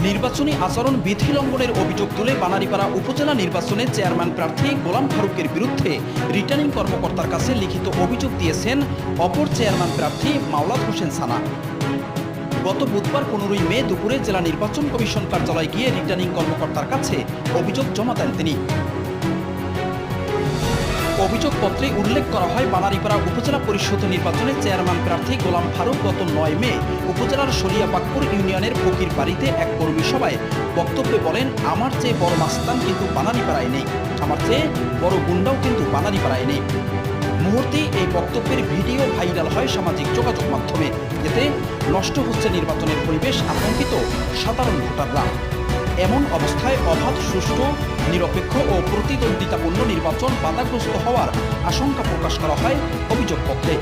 নির্বাচনী আচরণ বিধি লঙ্ঘনের অভিযোগ তুলে বানারীপাড়া উপজেলা নির্বাচনে চেয়ারম্যান প্রার্থী গোলাম ফারুকের বিরুদ্ধে রিটার্নিং কর্মকর্তার কাছে লিখিত অভিযোগ দিয়েছেন অপর চেয়ারম্যান প্রার্থী মাওলাদ হোসেন সানা। গত বুধবার 15 মে দুপুরে জেলা নির্বাচন কমিশন কার্যালয়ে গিয়ে রিটার্নিং কর্মকর্তার কাছে অভিযোগ জমা দেন তিনি। অভিযোগপত্রে উল্লেখ করা হয়, বানারীপাড়া উপজেলা পরিষদ নির্বাচনে চেয়ারম্যান প্রার্থী গোলাম ফারুক গত 9 মে উপজেলার শরিয়াপাকপুর ইউনিয়নের ফকির বাড়িতে এক কর্মী সভায় বক্তব্যে বলেন, আমার চেয়ে বড় মাস্তান কিন্তু বানারীপাড়ায় নেই, আমার চেয়ে বড় গুন্ডাও কিন্তু বানারীপাড়ায় নেই। মুহূর্তেই এই বক্তব্যের ভিডিও ভাইরাল হয় সামাজিক যোগাযোগ মাধ্যমে। এতে নষ্ট হচ্ছে নির্বাচনের পরিবেশ, আতঙ্কিত সাধারণ ভোটাররা। এমন অবস্থায় অবাধ, সুষ্ঠু, নিরপেক্ষ ও প্রতিদ্বন্দ্বিতাপূর্ণ নির্বাচন বাধাগ্রস্ত হওয়ার আশঙ্কা প্রকাশ করা হয় অভিযোগপত্রে।